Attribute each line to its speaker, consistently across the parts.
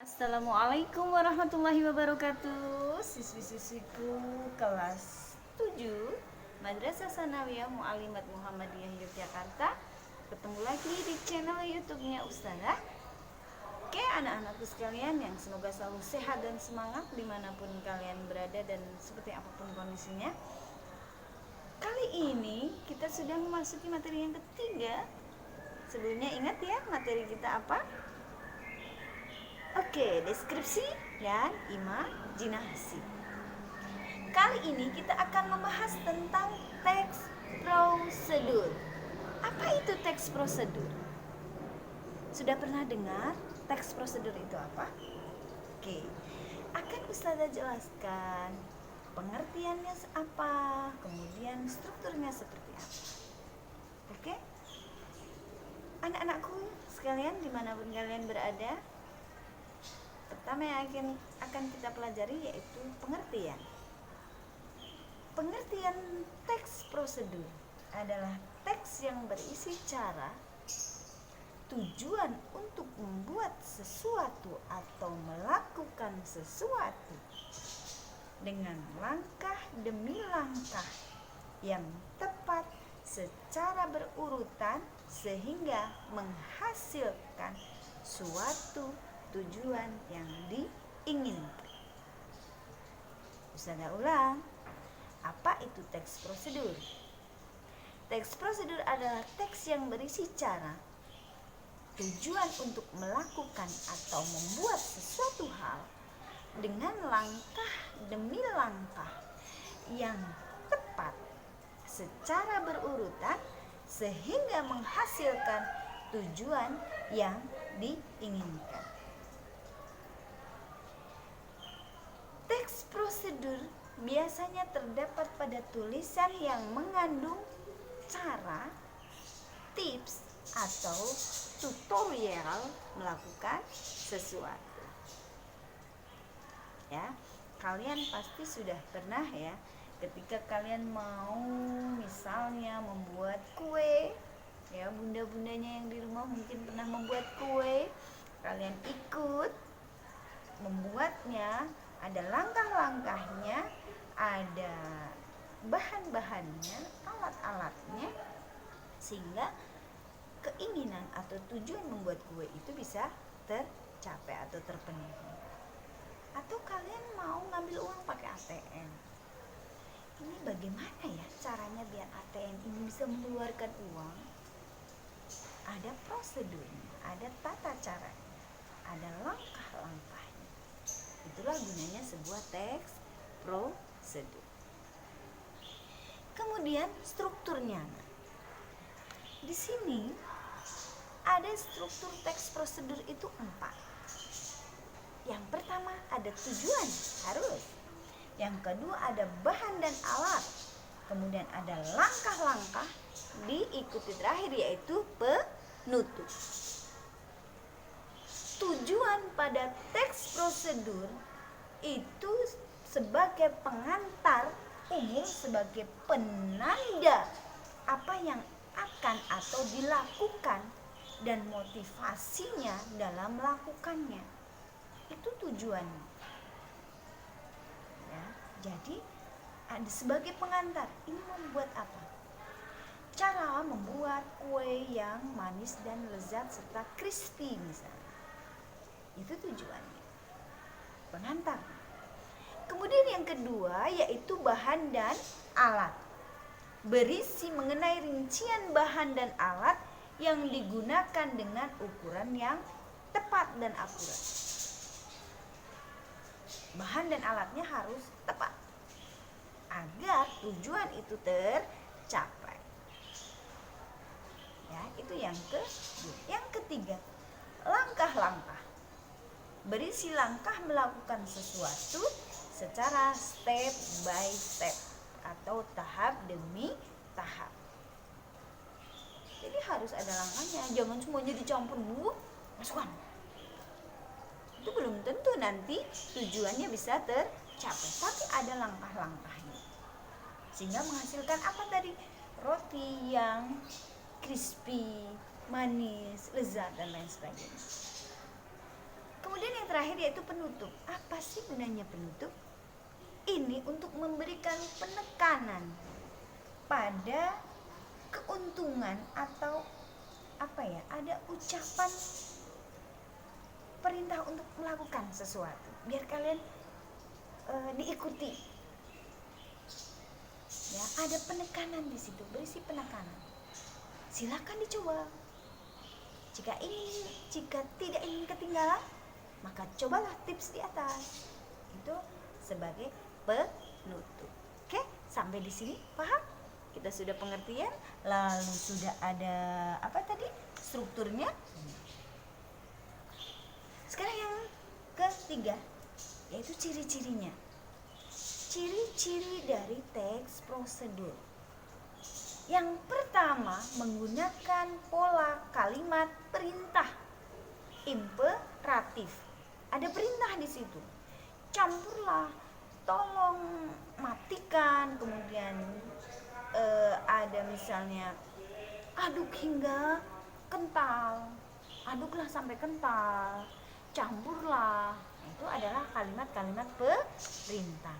Speaker 1: Assalamualaikum warahmatullahi wabarakatuh. Siswi-siswiku kelas 7 Madrasah Sanawiyah Mu'alimat Muhammadiyah Yogyakarta. Ketemu lagi di channel YouTube-nya Ustazah. Oke, anak-anakku sekalian yang semoga selalu sehat dan semangat dimanapun kalian berada dan seperti apapun kondisinya. Kali ini kita sudah memasuki materi yang ketiga. Sebelumnya ingat ya materi kita apa? Oke, deskripsi dan imajinasi. Kali ini kita akan membahas tentang teks prosedur. Apa itu teks prosedur? Sudah pernah dengar teks prosedur itu apa? Oke, akan Ustazah jelaskan pengertiannya apa, kemudian strukturnya seperti apa. Oke? Anak-anakku sekalian dimanapun kalian berada, pertama yang akan kita pelajari yaitu pengertian. Pengertian teks prosedur adalah teks yang berisi cara, tujuan untuk membuat sesuatu atau melakukan sesuatu dengan langkah demi langkah yang tepat secara berurutan sehingga menghasilkan suatu tujuan yang diinginkan. Ustazah ulang, apa itu teks prosedur? Teks prosedur adalah teks yang berisi cara, tujuan untuk melakukan atau membuat sesuatu hal dengan langkah demi langkah yang tepat secara berurutan sehingga menghasilkan tujuan yang diinginkan. Teks prosedur biasanya terdapat pada tulisan yang mengandung cara, tips, atau tutorial melakukan sesuatu. Ya, kalian pasti sudah pernah ya, ketika kalian mau misalnya membuat kue, ya bunda-bundanya yang di rumah mungkin pernah membuat kue, kalian ikut membuatnya. Ada langkah-langkahnya, ada bahan-bahannya, alat-alatnya, sehingga keinginan atau tujuan membuat kue itu bisa tercapai atau terpenuhi. Atau kalian mau ngambil uang pakai ATM, ini bagaimana ya caranya biar ATM ini bisa mengeluarkan uang? Ada prosedurnya, ada tata caranya, ada langkah-langkahnya. Itulah gunanya sebuah teks prosedur. Kemudian strukturnya. Di sini ada struktur teks prosedur itu 4. Yang pertama ada tujuan, harus. Yang kedua ada bahan dan alat. Kemudian ada langkah-langkah, diikuti terakhir yaitu penutup. Tujuan pada teks prosedur itu sebagai pengantar umum, sebagai penanda apa yang akan atau dilakukan dan motivasinya dalam melakukannya. Itu tujuannya. Ya, jadi ada sebagai pengantar. Ini membuat apa? Cara membuat kue yang manis dan lezat serta crispy misalnya. Itu tujuannya, pengantar. Kemudian yang kedua yaitu bahan dan alat, berisi mengenai rincian bahan dan alat yang digunakan dengan ukuran yang tepat dan akurat. Bahan dan alatnya harus tepat agar tujuan itu tercapai. Ya, itu yang kedua. Yang ketiga, langkah-langkah, berisi langkah melakukan sesuatu secara step by step atau tahap demi tahap. Jadi harus ada langkahnya, jangan semuanya dicampur bu, masukkan. Itu belum tentu nanti tujuannya bisa tercapai, tapi ada langkah-langkahnya sehingga menghasilkan apa tadi? Roti yang crispy, manis, lezat dan lain sebagainya. Kemudian yang terakhir yaitu penutup. Apa sih gunanya penutup? Ini untuk memberikan penekanan pada keuntungan atau ada ucapan perintah untuk melakukan sesuatu biar kalian diikuti. Ya, ada penekanan di situ, berisi penekanan. Silakan dicoba. Jika tidak ingin ketinggalan, maka cobalah tips di atas. Itu sebagai penutup. Oke, sampai di sini paham? Kita sudah pengertian, lalu sudah ada strukturnya. Sekarang yang ketiga, yaitu ciri-cirinya. Ciri-ciri dari teks prosedur. Yang pertama, menggunakan pola kalimat perintah imperatif. Ada perintah di situ. Campurlah, tolong, matikan, kemudian ada misalnya aduk hingga kental, aduklah sampai kental, campurlah. Itu adalah kalimat-kalimat perintah.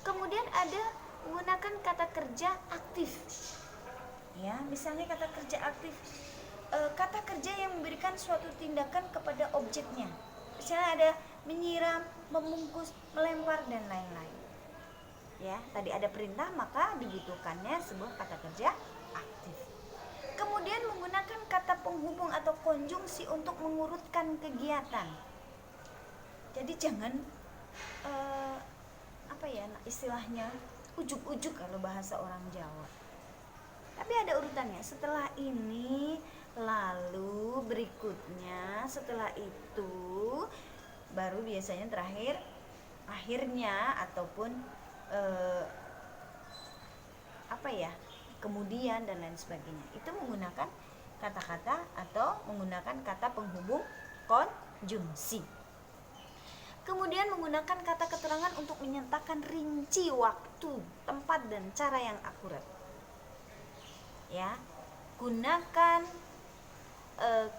Speaker 1: Kemudian ada menggunakan kata kerja aktif. Ya, misalnya kata kerja aktif, kata kerja yang memberikan suatu tindakan kepada objeknya. Misalnya ada menyiram, membungkus, melempar dan lain-lain. Ya, tadi ada perintah, maka dibutuhkannya sebuah kata kerja aktif. Kemudian menggunakan kata penghubung atau konjungsi untuk mengurutkan kegiatan. Jadi jangan istilahnya ujuk-ujuk kalau bahasa orang Jawa. Tapi ada urutannya. Setelah ini, lalu berikutnya, setelah itu baru biasanya terakhir, akhirnya ataupun kemudian dan lain sebagainya. Itu menggunakan kata-kata atau menggunakan kata penghubung konjungsi. Kemudian menggunakan kata keterangan untuk menyatakan rinci waktu, tempat dan cara yang akurat. Ya, gunakan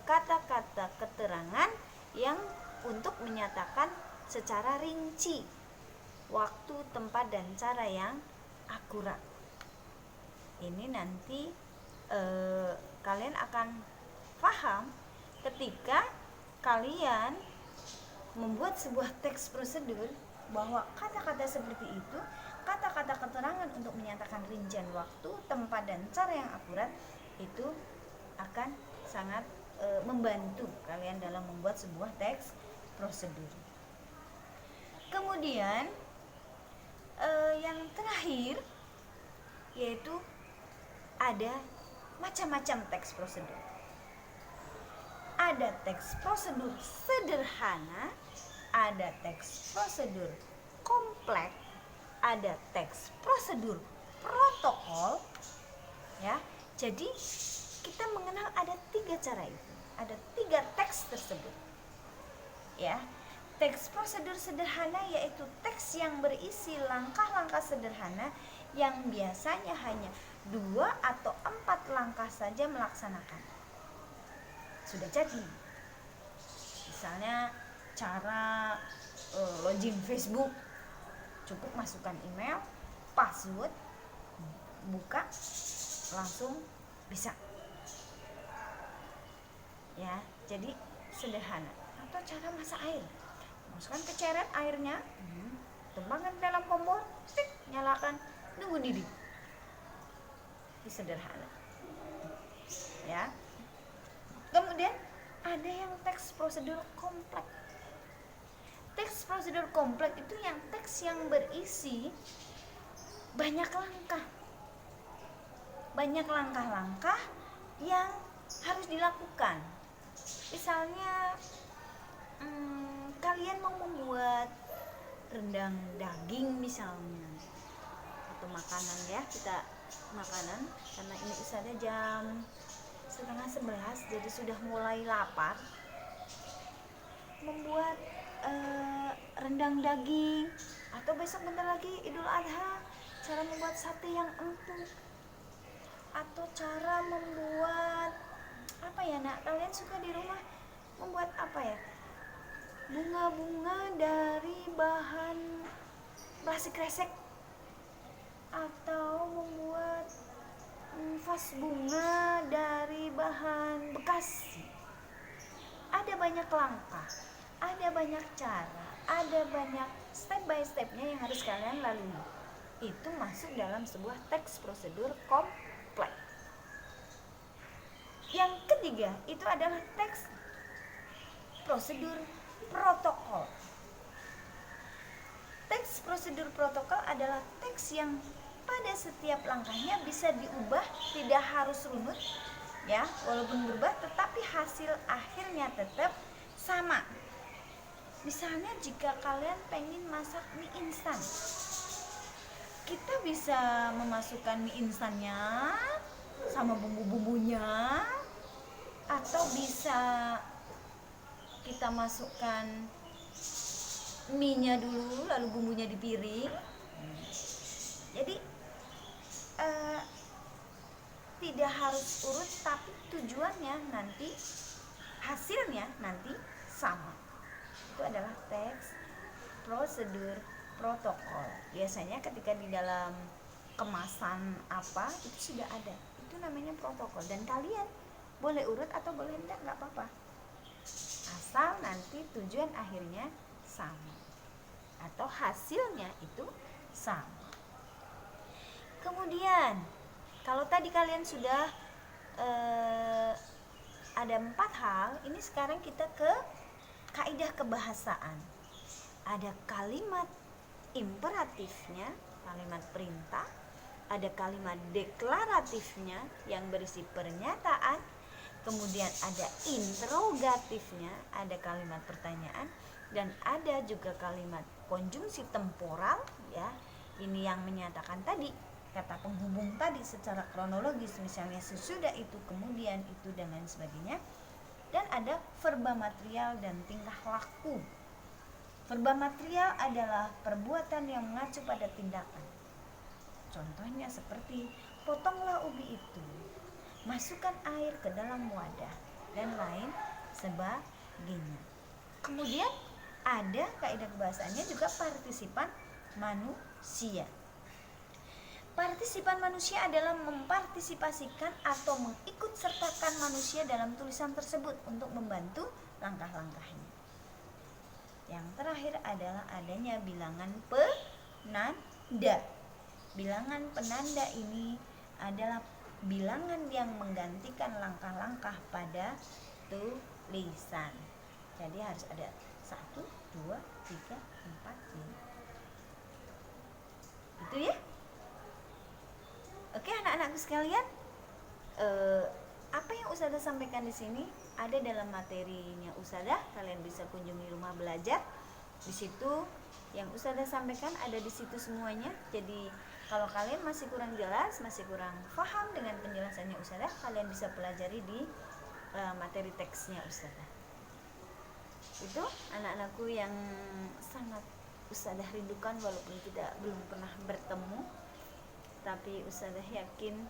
Speaker 1: kata-kata keterangan yang untuk menyatakan secara rinci waktu, tempat dan cara yang akurat. Ini nanti kalian akan paham ketika kalian membuat sebuah teks prosedur, bahwa kata-kata seperti itu, kata-kata keterangan untuk menyatakan rincian waktu, tempat dan cara yang akurat, itu akan sangat membantu kalian dalam membuat sebuah teks prosedur. Kemudian yang terakhir yaitu ada macam-macam teks prosedur. Ada teks prosedur sederhana, ada teks prosedur kompleks, ada teks prosedur protokol. Ya, jadi kita mengenal ada 3 cara itu, ada 3 teks tersebut. Ya, teks prosedur sederhana yaitu teks yang berisi langkah-langkah sederhana yang biasanya hanya 2 atau 4 langkah saja melaksanakan. Sudah jadi. Misalnya cara login Facebook, cukup masukkan email, password, buka, langsung bisa. Ya, jadi sederhana. Atau cara masak air, masukkan ke ceret airnya, tumpahkan dalam kompor, nyalakan, nunggu didih. Ini sederhana. Ya. Kemudian ada yang teks prosedur kompleks. Teks prosedur kompleks itu yang teks yang berisi banyak langkah. Banyak langkah-langkah yang harus dilakukan. Misalnya kalian mau membuat rendang daging misalnya, atau makanan, ya, kita makanan, karena ini usianya jam 10:30, jadi sudah mulai lapar. Membuat rendang daging, atau besok bentar lagi Idul Adha, cara membuat sate yang empuk, atau cara membuat kalian suka di rumah membuat bunga-bunga dari bahan plastik kresek, atau membuat vas bunga dari bahan bekas. Ada banyak langkah, ada banyak cara, ada banyak step by stepnya yang harus kalian lalui. Itu masuk dalam sebuah teks prosedur kompleks. Yang ketiga itu adalah teks prosedur protokol. Teks prosedur protokol adalah teks yang pada setiap langkahnya bisa diubah, tidak harus runut ya, walaupun berubah tetapi hasil akhirnya tetap sama. Misalnya jika kalian pengen masak mie instan, kita bisa memasukkan mie instannya sama bumbu-bumbunya, atau bisa kita masukkan mie-nya dulu lalu bumbunya di piring. Jadi tidak harus urut, tapi tujuannya nanti, hasilnya nanti sama. Itu adalah teks prosedur protokol. Biasanya ketika di dalam kemasan apa itu sudah ada, itu namanya protokol. Dan kalian boleh urut atau boleh enggak, nggak apa-apa, asal nanti tujuan akhirnya sama atau hasilnya itu sama. Kemudian kalau tadi kalian sudah ada 4 hal, ini sekarang kita ke kaidah kebahasaan. Ada kalimat imperatifnya, kalimat perintah, ada kalimat deklaratifnya yang berisi pernyataan, kemudian ada interrogatifnya, ada kalimat pertanyaan, dan ada juga kalimat konjungsi temporal ya. Ini yang menyatakan tadi kata penghubung tadi secara kronologis, misalnya sesudah itu, kemudian itu, dan lain sebagainya. Dan ada verba material dan tingkah laku. Verba material adalah perbuatan yang mengacu pada tindakan. Contohnya seperti potonglah ubi itu, masukkan air ke dalam wadah, dan lain sebagainya. Kemudian ada kaidah kebahasaannya juga partisipan manusia. Partisipan manusia adalah mempartisipasikan atau mengikutsertakan manusia dalam tulisan tersebut untuk membantu langkah-langkahnya. Yang terakhir adalah adanya bilangan penanda. Bilangan penanda ini adalah bilangan yang menggantikan langkah-langkah pada tulisan. Jadi harus ada 1, 2, 3, 4, 5. Itu ya. Oke anak-anakku sekalian, apa yang Ustazah sampaikan di sini ada dalam materinya Ustazah. Kalian bisa kunjungi rumah belajar. Di situ yang Ustazah sampaikan ada di situ semuanya. Jadi kalau kalian masih kurang jelas, masih kurang paham dengan penjelasannya Ustazah, kalian bisa pelajari di materi teksnya Ustazah. Itu anak-anakku yang sangat Ustazah rindukan, walaupun kita belum pernah bertemu. Tapi Ustazah yakin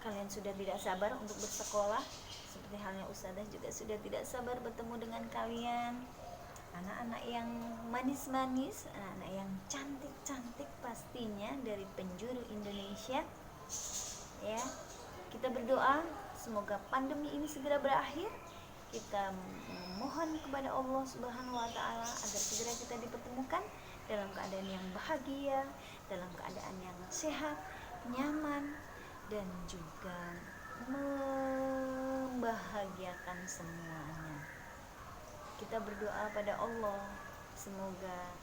Speaker 1: kalian sudah tidak sabar untuk bersekolah, seperti halnya Ustazah juga sudah tidak sabar bertemu dengan kalian. Anak-anak yang manis-manis, anak-anak yang cantik-cantik pastinya dari penjuru Indonesia. Ya, kita berdoa semoga pandemi ini segera berakhir. Kita mohon kepada Allah Subhanahu wa taala agar segera kita dipertemukan dalam keadaan yang bahagia, dalam keadaan yang sehat, nyaman, dan juga membahagiakan semuanya. Kita berdoa pada Allah semoga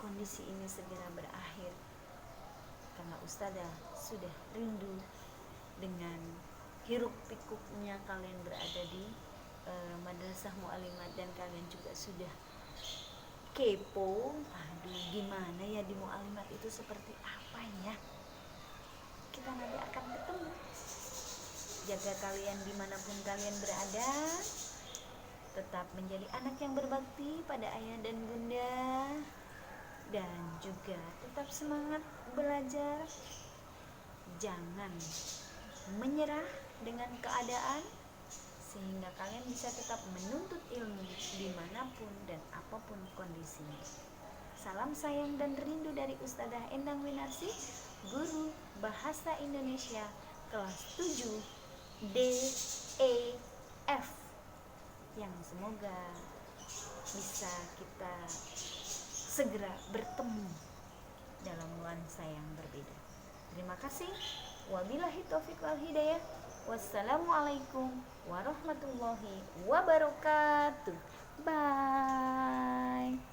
Speaker 1: kondisi ini segera berakhir, karena Ustazah sudah rindu dengan hiruk pikuknya kalian berada di Madrasah Mu'alimat, dan kalian juga sudah kepo, aduh gimana ya di Mu'alimat itu seperti apa ya. Kita nanti akan ketemu. Jaga kalian dimanapun kalian berada, tetap menjadi anak yang berbakti pada ayah dan bunda, dan juga tetap semangat belajar. Jangan menyerah dengan keadaan. sehingga kalian bisa tetap menuntut ilmu dimanapun dan apapun kondisinya. Salam sayang dan rindu dari Ustadzah Endang Winarsi, guru Bahasa Indonesia kelas 7 DEF, yang semoga bisa kita segera bertemu dalam nuansa yang berbeda. Terima kasih. Wabillahi taufiq wal hidayah. Wassalamualaikum warahmatullahi wabarakatuh. Bye.